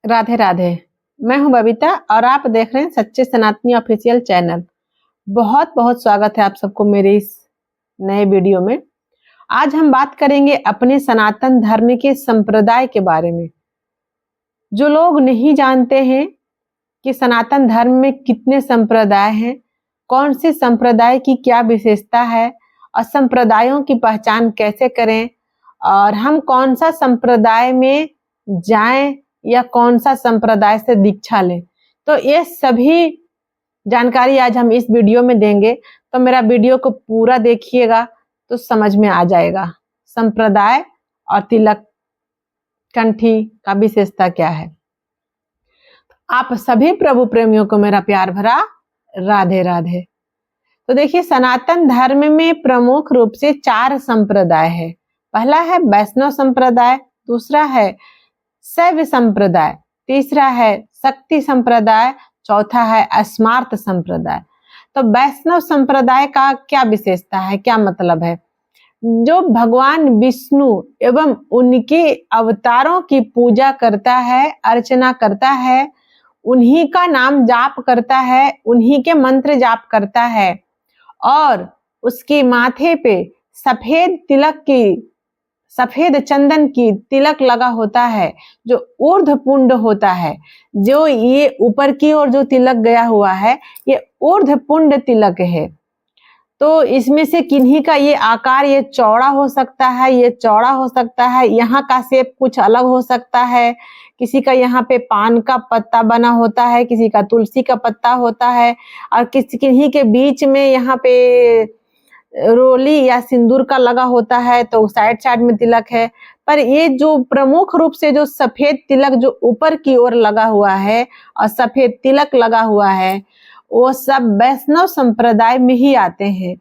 राधे राधे। मैं हूं बबीता और आप देख रहे हैं सच्चे सनातनी ऑफिशियल चैनल। बहुत बहुत स्वागत है आप सबको मेरे इस नए वीडियो में। आज हम बात करेंगे अपने सनातन धर्म के संप्रदाय के बारे में। जो लोग नहीं जानते हैं कि सनातन धर्म में कितने संप्रदाय हैं, कौन से संप्रदाय की क्या विशेषता है और संप्रदायों की पहचान कैसे करें और हम कौन सा संप्रदाय में जाएं या कौन सा संप्रदाय से दीक्षा लें, तो ये सभी जानकारी आज हम इस वीडियो में देंगे। तो मेरा वीडियो को पूरा देखिएगा तो समझ में आ जाएगा संप्रदाय और तिलक कंठी का विशेषता क्या है। आप सभी प्रभु प्रेमियों को मेरा प्यार भरा राधे राधे। तो देखिए, सनातन धर्म में प्रमुख रूप से 4 संप्रदाय है। पहला है वैष्णव संप्रदाय, दूसरा है शैव संप्रदाय, तीसरा है शक्ति संप्रदाय, चौथा है अस्मार्त संप्रदाय। तो वैष्णव संप्रदाय का क्या विशेषता है, क्या मतलब है? जो भगवान विष्णु एवं उनके अवतारों की पूजा करता है, अर्चना करता है, उन्हीं का नाम जाप करता है, उन्हीं के मंत्र जाप करता है और उसके माथे पे सफेद चंदन की तिलक लगा होता है, जो ऊर्ध्व पुंड होता है। जो ये ऊपर की ओर जो तिलक गया हुआ है, ये ऊर्ध्व पुंड तिलक है। तो इसमें से किन्हीं का ये आकार ये चौड़ा हो सकता है, ये चौड़ा हो सकता है, यहाँ का शेप कुछ अलग हो सकता है। किसी का यहाँ पे पान का पत्ता बना होता है, किसी का तुलसी का पत्ता होता है और किन्हीं के बीच में यहाँ पे रोली या सिंदूर का लगा होता है, तो साइड साइड में तिलक है। पर ये जो प्रमुख रूप से जो सफेद तिलक जो ऊपर की ओर लगा हुआ है और सफेद तिलक लगा हुआ है, वो सब वैष्णव संप्रदाय में ही आते हैं।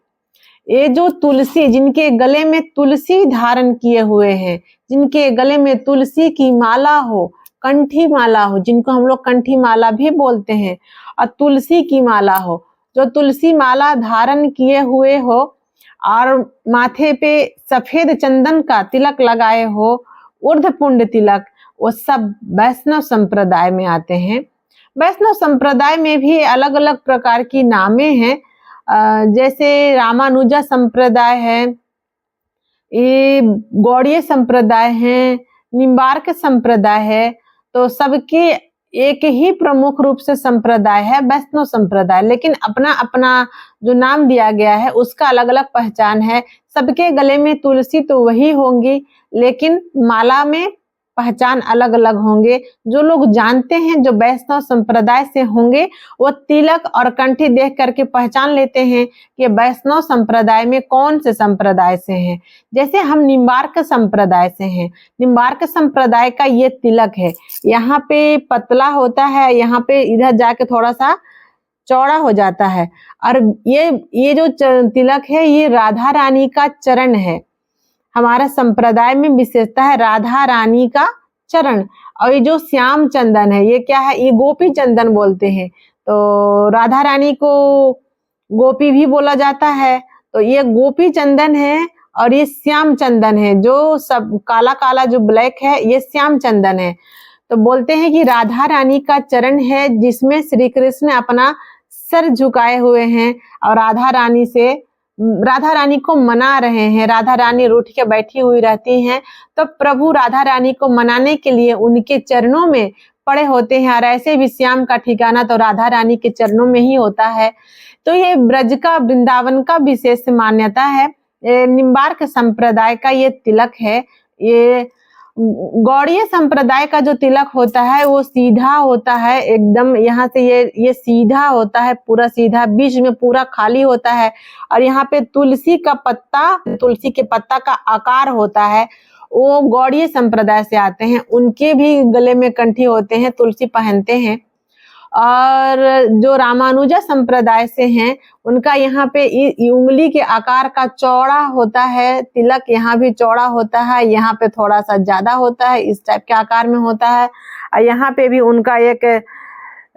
ये जो तुलसी, जिनके गले में तुलसी धारण किए हुए हैं, जिनके गले में तुलसी की माला हो, कंठी माला हो, जिनको हम लोग कंठी माला भी बोलते हैं, और तुलसी की माला हो, जो तुलसी माला धारण किए हुए हो और माथे पे सफेद चंदन का तिलक लगाए हो, ऊर्ध्वपुंड तिलक, वो सब वैष्णव संप्रदाय में आते हैं। वैष्णव संप्रदाय में भी अलग अलग प्रकार की नामें हैं, जैसे रामानुजा संप्रदाय है, ये गौड़ीय संप्रदाय है, निम्बार्क संप्रदाय है। तो सबके एक ही प्रमुख रूप से संप्रदाय है वैष्णव संप्रदाय, लेकिन अपना अपना जो नाम दिया गया है उसका अलग अलग पहचान है। सबके गले में तुलसी तो वही होंगी, लेकिन माला में पहचान अलग अलग होंगे। जो लोग जानते हैं, जो वैष्णव संप्रदाय से होंगे, वो तिलक और कंठी देख करके पहचान लेते हैं कि वैष्णव संप्रदाय में कौन से संप्रदाय से हैं। जैसे हम निम्बार्क संप्रदाय से हैं, निम्बार्क संप्रदाय का ये तिलक है, यहाँ पे पतला होता है, यहाँ पे इधर जाके थोड़ा सा चौड़ा हो जाता है। और ये जो तिलक है, ये राधा रानी का चरण है। हमारा संप्रदाय में विशेषता है राधा रानी का चरण। और ये जो श्याम चंदन है, ये क्या है? ये गोपी चंदन बोलते हैं। तो राधा रानी को गोपी भी बोला जाता है, तो ये गोपी चंदन है और ये श्याम चंदन है। जो सब काला काला जो ब्लैक है, ये श्याम चंदन है। तो बोलते हैं कि राधा रानी का चरण है, जिसमें श्री कृष्ण अपना सर झुकाए हुए हैं और राधा रानी को मना रहे हैं। राधा रानी रूठ के बैठी हुई रहती हैं, तो प्रभु राधा रानी को मनाने के लिए उनके चरणों में पड़े होते हैं। और ऐसे भी श्याम का ठिकाना तो राधा रानी के चरणों में ही होता है। तो ये ब्रज का, वृंदावन का विशेष मान्यता है। निम्बार्क संप्रदाय का ये तिलक है। ये गौड़ीय संप्रदाय का जो तिलक होता है वो सीधा होता है, एकदम यहाँ से ये सीधा होता है, पूरा सीधा, बीच में पूरा खाली होता है। और यहाँ पे तुलसी के पत्ता का आकार होता है। वो गौड़ीय संप्रदाय से आते हैं, उनके भी गले में कंठी होते हैं, तुलसी पहनते हैं। और जो रामानुजा संप्रदाय से हैं, उनका यहाँ पे उंगली के आकार का चौड़ा होता है तिलक, यहाँ भी चौड़ा होता है, यहाँ पे थोड़ा सा ज्यादा होता है, इस टाइप के आकार में होता है। और यहाँ पे भी उनका एक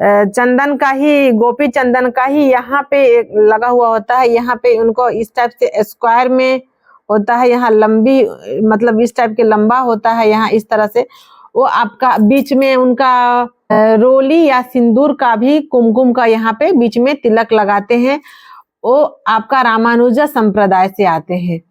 चंदन का ही, गोपी चंदन का ही यहाँ पे लगा हुआ होता है। यहाँ पे उनको इस टाइप से स्क्वायर में होता है, यहाँ लंबी, मतलब इस टाइप के लंबा होता है, यहाँ इस तरह से वो आपका बीच में उनका रोली या सिंदूर का भी कुमकुम का यहाँ पे बीच में तिलक लगाते हैं, वो आपका रामानुजा संप्रदाय से आते हैं।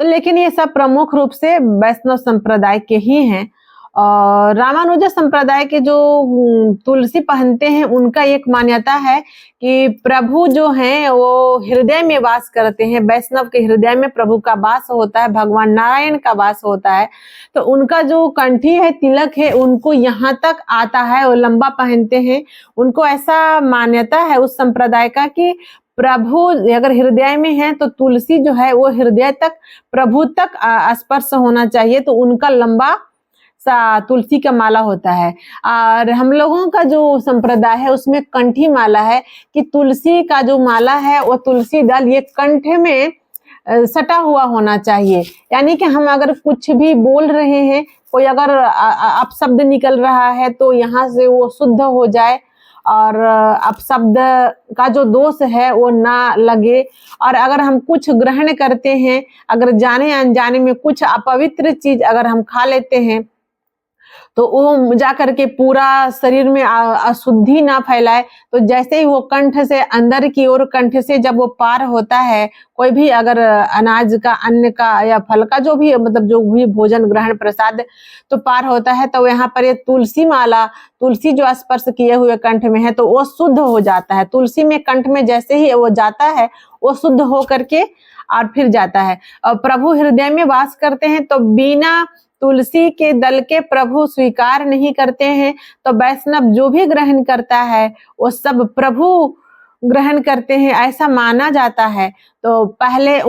तो लेकिन ये सब प्रमुख रूप से वैष्णव संप्रदाय के ही हैं। और रामानुजा संप्रदाय के जो तुलसी पहनते हैं, उनका एक मान्यता है कि प्रभु जो हैं वो हृदय में वास करते हैं। वैष्णव के हृदय में प्रभु का वास होता है, भगवान नारायण का वास होता है। तो उनका जो कंठी है, तिलक है, उनको यहाँ तक आता है, वो लंबा पहनते हैं। उनको ऐसा मान्यता है उस संप्रदाय का कि प्रभु अगर हृदय में है तो तुलसी जो है वो हृदय तक, प्रभु तक स्पर्श होना चाहिए। तो उनका लंबा सा तुलसी का माला होता है। और हम लोगों का जो संप्रदाय है उसमें कंठी माला है कि तुलसी का जो माला है वो तुलसी दल ये कंठ में सटा हुआ होना चाहिए। यानी कि हम अगर कुछ भी बोल रहे हैं, कोई अगर अपशब्द निकल रहा है तो यहाँ से वो शुद्ध हो जाए और अपशब्द का जो दोष है वो ना लगे। और अगर हम कुछ ग्रहण करते हैं, अगर जाने अनजाने में कुछ अपवित्र चीज अगर हम खा लेते हैं तो वो जा करके पूरा शरीर में अशुद्धि ना फैलाए। तो जैसे ही वो कंठ से अंदर की ओर, कंठ से जब वो पार होता है, कोई भी अगर अनाज का, अन्न का या फल का जो भी मतलब जो भी भोजन ग्रहण प्रसाद तो पार होता है, तो यहाँ पर ये तुलसी माला, तुलसी जो स्पर्श किए हुए कंठ में है तो वो शुद्ध हो जाता है। तुलसी में कंठ में जैसे ही वो जाता है वो शुद्ध हो करके और फिर जाता है। और प्रभु हृदय में वास करते हैं तो बिना तुलसी के दल के प्रभु स्वीकार नहीं करते हैं। तो वैष्णव जो भी ग्रहण करता है वो सब प्रभु ग्रहण करते हैं, ऐसा माना जाता है। तो पहले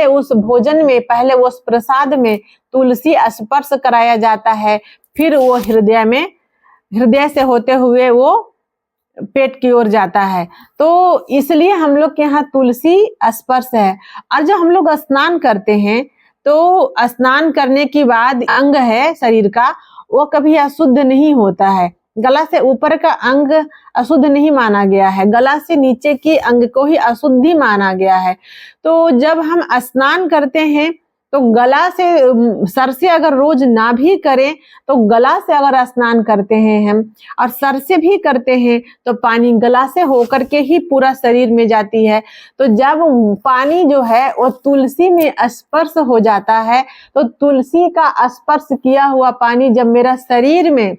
उस भोजन में, पहले उस प्रसाद में तुलसी स्पर्श कराया जाता है, फिर वो हृदय से होते हुए वो पेट की ओर जाता है। तो इसलिए हम लोग के यहाँ तुलसी स्पर्श है। और जब हम लोग स्नान करते हैं तो स्नान करने के बाद अंग है शरीर का वो कभी अशुद्ध नहीं होता है। गला से ऊपर का अंग अशुद्ध नहीं माना गया है, गला से नीचे की अंग को ही अशुद्धि माना गया है। तो जब हम स्नान करते हैं तो गला से, सर से अगर रोज ना भी करें तो गला से अगर स्नान करते हैं हम और सर से भी करते हैं तो पानी गला से होकर के ही पूरा शरीर में जाती है। तो जब पानी जो है वो तुलसी में स्पर्श हो जाता है, तो तुलसी का स्पर्श किया हुआ पानी जब मेरा शरीर में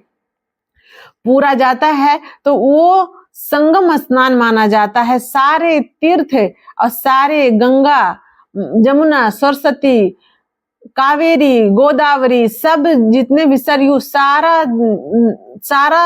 पूरा जाता है तो वो संगम स्नान माना जाता है। सारे तीर्थ और सारे गंगा, जमुना, सरस्वती, कावेरी, गोदावरी, सब जितने भी सरयू, सारा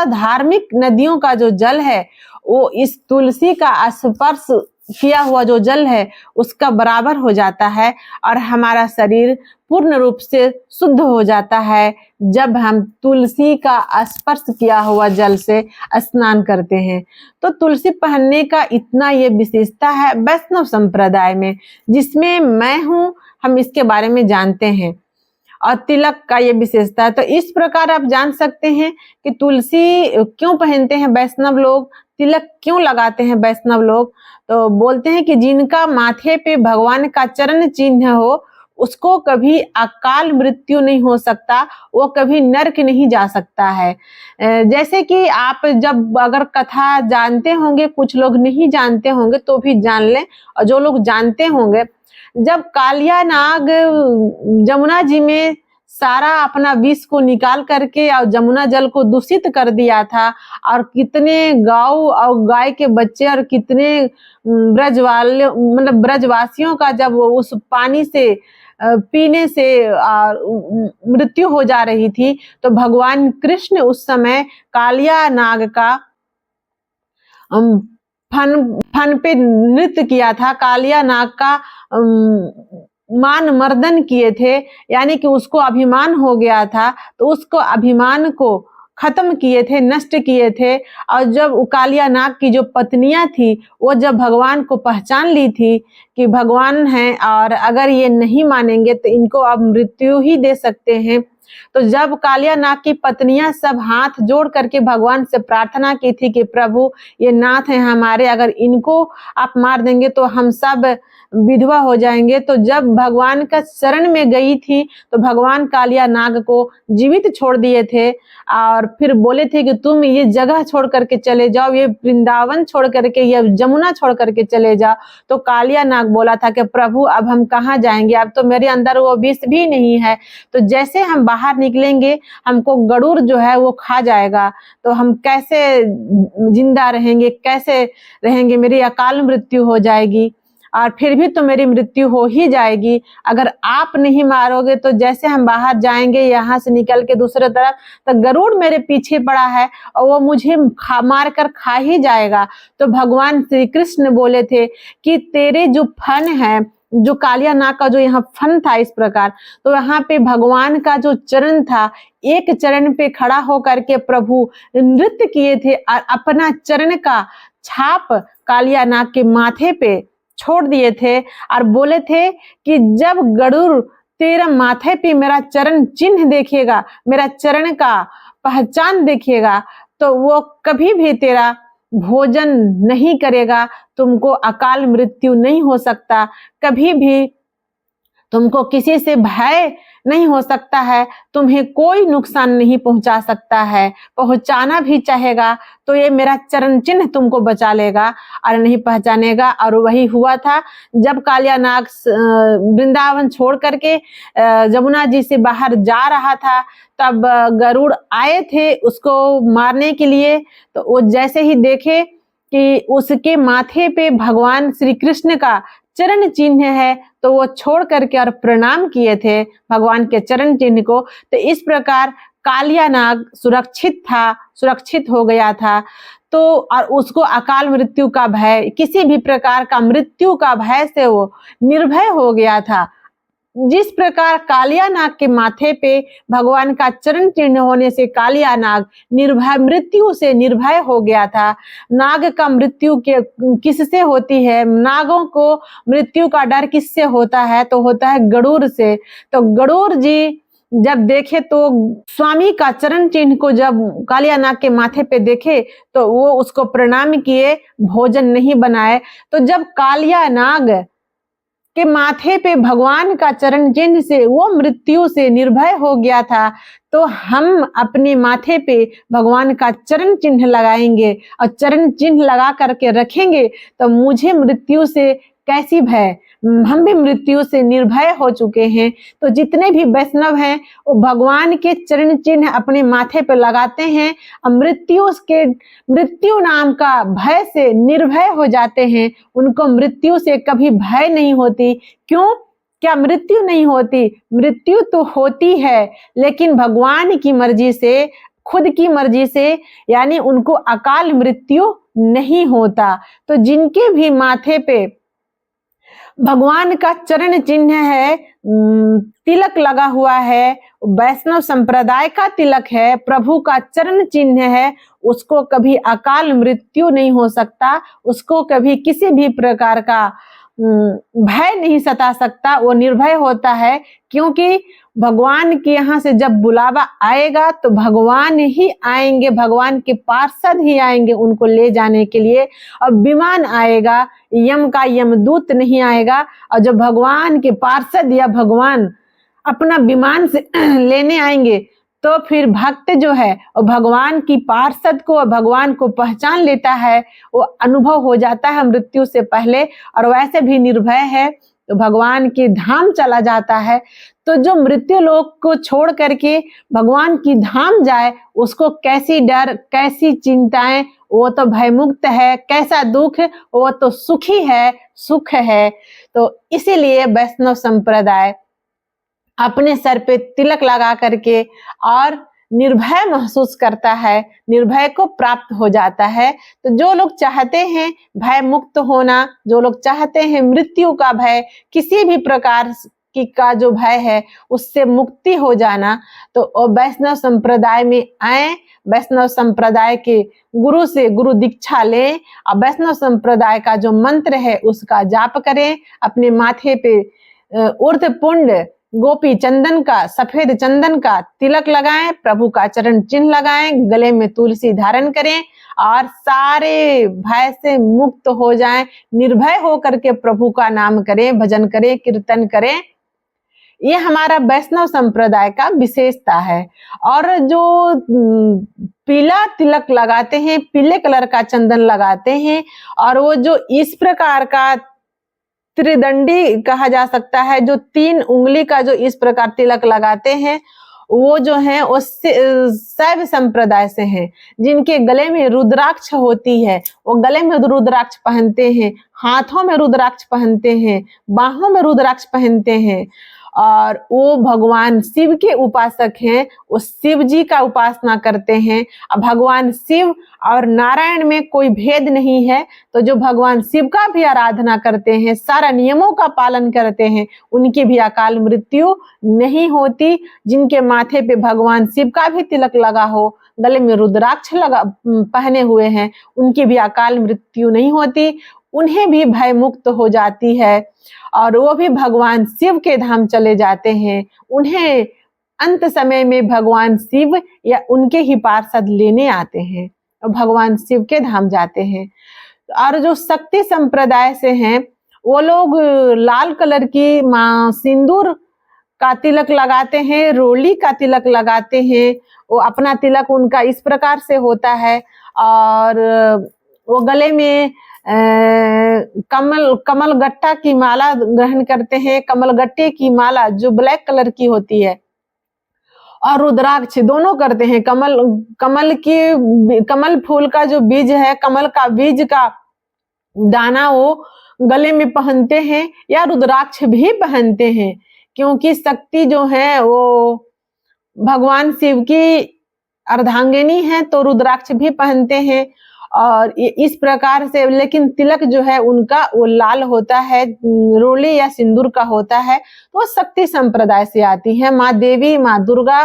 धार्मिक नदियों का जो जल है वो इस तुलसी का स्पर्श किया हुआ जो जल है उसका बराबर हो जाता है और हमारा शरीर पूर्ण रूप से शुद्ध हो जाता है जब हम तुलसी का स्पर्श किया हुआ जल से स्नान करते हैं। तो तुलसी पहनने का इतना ये विशेषता है वैष्णव संप्रदाय में, जिसमें मैं हूँ, हम इसके बारे में जानते हैं। और तिलक का ये विशेषता है। तो इस प्रकार आप जान सकते हैं कि तुलसी क्यों पहनते हैं वैष्णव लोग, तिलक क्यों लगाते हैं वैष्णव लोग। तो बोलते हैं कि जिनका माथे पे भगवान का चरण चिन्ह हो उसको कभी अकाल मृत्यु नहीं हो सकता, वो कभी नरक नहीं जा सकता है। जैसे कि आप जब अगर कथा जानते होंगे, कुछ लोग नहीं जानते होंगे तो भी जान लें, और जो लोग जानते होंगे, जब कालिया नाग जमुना जी में सारा अपना विष को निकाल करके और जमुना जल को दूषित कर दिया था, और कितने गांव और गाय के बच्चे और कितने ब्रजवासियों का जब उस पानी से पीने से मृत्यु हो जा रही थी, तो भगवान कृष्ण उस समय कालिया नाग का फन पे नृत्य किया था, कालिया नाग का मान मर्दन किए थे, यानी कि उसको अभिमान हो गया था, तो उसको अभिमान को खत्म किए थे, नष्ट किए थे। और जब कालिया नाग की जो पत्नियां थी वो जब भगवान को पहचान ली थी कि भगवान हैं और अगर ये नहीं मानेंगे तो इनको अब मृत्यु ही दे सकते हैं, तो जब कालिया नाग की पत्नियां सब हाथ जोड़ करके भगवान से प्रार्थना की थी कि प्रभु ये नाथ हैं हमारे, अगर इनको आप मार देंगे तो हम सब विधवा हो जाएंगे, तो जब भगवान का शरण में गई थी तो भगवान कालिया नाग को जीवित छोड़ दिए थे और फिर बोले थे कि तुम ये जगह छोड़ करके चले जाओ, ये वृंदावन छोड़ करके, ये जमुना छोड़ करके चले जाओ। तो कालिया नाग बोला था कि प्रभु अब हम कहाँ जाएंगे, अब तो मेरे अंदर वो विष भी नहीं है, तो जैसे हम बाहर निकलेंगे हमको गरुड़ जो है वो खा जाएगा, तो हम कैसे जिंदा रहेंगे, कैसे रहेंगे, मेरी अकाल मृत्यु हो जाएगी और फिर भी तो मेरी मृत्यु हो ही जाएगी। अगर आप नहीं मारोगे तो जैसे हम बाहर जाएंगे यहाँ से निकल के दूसरे तरफ, तो गरुड़ मेरे पीछे पड़ा है और वो मुझे मार कर खा ही जाएगा। तो भगवान श्री कृष्ण बोले थे कि तेरे जो फन है, जो कालिया नाग का जो यहाँ फन था इस प्रकार, तो यहाँ पे भगवान का जो चरण था, एक चरण पे खड़ा होकर के प्रभु नृत्य किए थे और अपना चरण का छाप कालिया नाग के माथे पे छोड़ दिए थे और बोले थे कि जब गरुड़ तेरा माथे पे मेरा चरण चिन्ह देखेगा, मेरा चरण का पहचान देखेगा, तो वो कभी भी तेरा भोजन नहीं करेगा, तुमको अकाल मृत्यु नहीं हो सकता, कभी भी तुमको किसी से भय नहीं हो सकता है, तुम्हें कोई नुकसान नहीं पहुंचा सकता है, पहुंचाना भी चाहेगा तो ये मेरा चरण चिन्ह तुमको बचा लेगा और नहीं पहचानेगा। और वही हुआ था जब कालिया नाग वृंदावन छोड़ करके जमुना जी से बाहर जा रहा था, तब गरुड़ आए थे उसको मारने के लिए। तो वो जैसे ही देखे कि उसके माथे पे भगवान श्री कृष्ण का चरण चिन्ह है, तो वो छोड़ करके और प्रणाम किए थे भगवान के चरण चिन्ह को। तो इस प्रकार कालिया नाग सुरक्षित था, सुरक्षित हो गया था। तो और उसको अकाल मृत्यु का भय, किसी भी प्रकार का मृत्यु का भय से वो निर्भय हो गया था। जिस प्रकार कालिया नाग के माथे पे भगवान का चरण चिन्ह होने से कालिया नाग निर्भय, मृत्यु से निर्भय हो गया था। नाग का मृत्यु के किससे होती है? नागों को मृत्यु का डर किससे होता है? तो होता है गरुड़ से। तो गरुड़ जी जब देखे तो स्वामी का चरण चिन्ह को जब कालिया नाग के माथे पे देखे तो वो उसको प्रणाम किए, भोजन नहीं बनाए। तो जब कालिया नाग के माथे पे भगवान का चरण चिन्ह से वो मृत्यु से निर्भय हो गया था, तो हम अपने माथे पे भगवान का चरण चिन्ह लगाएंगे और चरण चिन्ह लगा करके रखेंगे, तो मुझे मृत्यु से कैसी भय, हम भी मृत्यु से निर्भय हो चुके हैं। तो जितने भी वैष्णव हैं वो भगवान के चरण चिन्ह अपने माथे पे लगाते हैं और मृत्यु नाम का भय से निर्भय हो जाते हैं। उनको मृत्यु से कभी भय नहीं होती। क्यों? क्या मृत्यु नहीं होती? मृत्यु तो होती है, लेकिन भगवान की मर्जी से, खुद की मर्जी से, यानी उनको अकाल मृत्यु नहीं होता। तो जिनके भी माथे पे भगवान का चरण चिन्ह है, तिलक लगा हुआ है, वैष्णव संप्रदाय का तिलक है, प्रभु का चरण चिन्ह है, उसको कभी अकाल मृत्यु नहीं हो सकता, उसको कभी किसी भी प्रकार का भय नहीं सता सकता। वो निर्भय होता है, क्योंकि भगवान के यहाँ से जब बुलावा आएगा तो भगवान ही आएंगे, भगवान के पार्षद ही आएंगे उनको ले जाने के लिए। और विमान आएगा, यम का यमदूत नहीं आएगा। और जब भगवान के पार्षद या भगवान अपना विमान से लेने आएंगे तो फिर भक्त जो है वो भगवान की पार्षद को, भगवान को पहचान लेता है, वो अनुभव हो जाता है मृत्यु से पहले, और वैसे भी निर्भय है तो भगवान के धाम चला जाता है। तो जो मृत्यु लोक को छोड़ करके भगवान की धाम जाए, उसको कैसी डर, कैसी चिंताएं, वो तो भयमुक्त है। कैसा दुख, वो तो सुखी है, सुख है। तो इसीलिए वैष्णव संप्रदाय अपने सर पे तिलक लगा करके और निर्भय महसूस करता है, निर्भय को प्राप्त हो जाता है। तो जो लोग चाहते हैं भय मुक्त होना, जो लोग चाहते हैं मृत्यु का भय, किसी भी प्रकार की का जो भय है उससे मुक्ति हो जाना, तो वैष्णव संप्रदाय में आए, वैष्णव संप्रदाय के गुरु से गुरु दीक्षा लें और वैष्णव संप्रदाय का जो मंत्र है उसका जाप करें। अपने माथे पे ऊर्ध्व पुंड गोपी चंदन का, सफेद चंदन का तिलक लगाएं, प्रभु का चरण चिन्ह लगाएं, गले में तुलसी धारण करें और सारे भय से मुक्त हो जाएं, निर्भय होकर के प्रभु का नाम करें, भजन करें, कीर्तन करें। ये हमारा वैष्णव संप्रदाय का विशेषता है। और जो पीला तिलक लगाते हैं, पीले कलर का चंदन लगाते हैं, और वो जो इस प्रकार का त्रिदंडी कहा जा सकता है, जो 3 उंगली का जो इस प्रकार तिलक लगाते हैं, वो जो है वो शैव संप्रदाय से हैं। जिनके गले में रुद्राक्ष होती है, वो गले में रुद्राक्ष पहनते हैं, हाथों में रुद्राक्ष पहनते हैं, बाहों में रुद्राक्ष पहनते हैं, और वो भगवान शिव के उपासक हैं। वो शिव जी का उपासना करते हैं। अब भगवान शिव और नारायण में कोई भेद नहीं है, तो जो भगवान शिव का भी आराधना करते हैं, सारा नियमों का पालन करते हैं, उनकी भी अकाल मृत्यु नहीं होती। जिनके माथे पे भगवान शिव का भी तिलक लगा हो, गले में रुद्राक्ष लगा पहने हुए हैं, उनकी भी अकाल मृत्यु नहीं होती, उन्हें भी भय मुक्त हो जाती है, और वो भी भगवान शिव के धाम चले जाते हैं। उन्हें अंत समय में भगवान शिव या उनके ही पार्षद लेने आते हैं और भगवान शिव के धाम जाते हैं। और जो शक्ति संप्रदाय से हैं, वो लोग लाल कलर की सिंदूर का तिलक लगाते हैं, रोली का तिलक लगाते हैं। वो अपना तिलक उनका इस प्रकार से होता है, और वो गले में कमल गट्टा की माला ग्रहण करते हैं। कमल गट्टे की माला जो ब्लैक कलर की होती है, और रुद्राक्ष दोनों करते हैं। कमल फूल का जो बीज है, कमल का बीज का दाना वो गले में पहनते हैं, या रुद्राक्ष भी पहनते हैं, क्योंकि शक्ति जो है वो भगवान शिव की अर्धांगिनी है, तो रुद्राक्ष भी पहनते हैं। और इस प्रकार से, लेकिन तिलक जो है उनका वो लाल होता है, रोली या सिंदूर का होता है। तो शक्ति संप्रदाय से आती है। माँ देवी, माँ दुर्गा,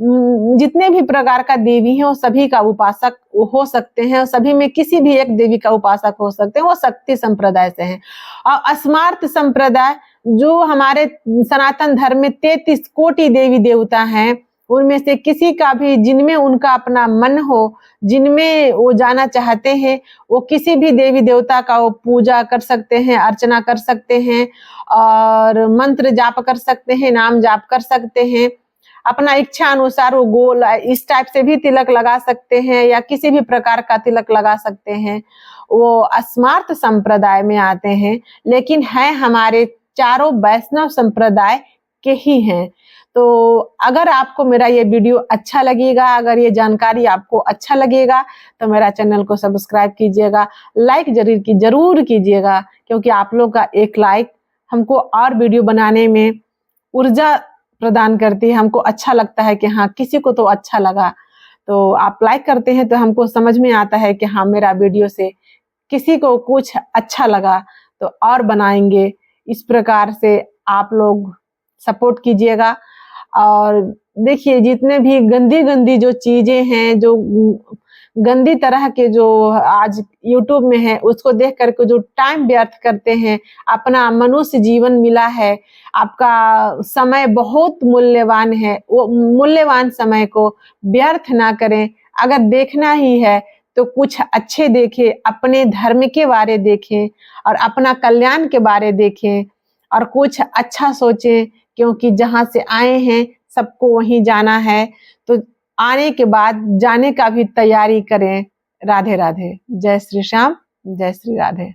जितने भी प्रकार का देवी हैं, वो सभी का उपासक हो सकते हैं, सभी में किसी भी एक देवी का उपासक हो सकते हैं, वो शक्ति संप्रदाय से हैं। और स्मार्त संप्रदाय, जो हमारे सनातन धर्म में 33 कोटि देवी देवता हैं, उनमें से किसी का भी, जिनमें उनका अपना मन हो, जिनमें वो जाना चाहते हैं, वो किसी भी देवी देवता का वो पूजा कर सकते हैं, अर्चना कर सकते हैं, और मंत्र जाप कर सकते हैं, नाम जाप कर सकते हैं। अपना इच्छा अनुसार वो गोल इस टाइप से भी तिलक लगा सकते हैं, या किसी भी प्रकार का तिलक लगा सकते हैं। वो स्मार्त संप्रदाय में आते हैं, लेकिन है हमारे चारों वैष्णव संप्रदाय के ही हैं। तो अगर आपको मेरा ये वीडियो अच्छा लगेगा, अगर ये जानकारी आपको अच्छा लगेगा, तो मेरा चैनल को सब्सक्राइब कीजिएगा, लाइक जरूर कीजिएगा, क्योंकि आप लोग का एक लाइक हमको और वीडियो बनाने में ऊर्जा प्रदान करती है। हमको अच्छा लगता है कि हाँ, किसी को तो अच्छा लगा, तो आप लाइक करते हैं तो हमको समझ में आता है कि हाँ, मेरा वीडियो से किसी को कुछ अच्छा लगा, तो और बनाएंगे। इस प्रकार से आप लोग सपोर्ट कीजिएगा। और देखिए, जितने भी गंदी जो चीजें हैं, जो गंदी तरह के जो आज यूट्यूब में है, उसको देख करके जो टाइम व्यर्थ करते हैं, अपना मनुष्य जीवन मिला है, आपका समय बहुत मूल्यवान है, वो मूल्यवान समय को व्यर्थ ना करें। अगर देखना ही है तो कुछ अच्छे देखें, अपने धर्म के बारे देखें, और अपना कल्याण के बारे देखें, और कुछ अच्छा सोचें, क्योंकि जहां से आए हैं सबको वहीं जाना है। तो आने के बाद जाने का भी तैयारी करें। राधे राधे। जय श्री श्याम, जय श्री राधे।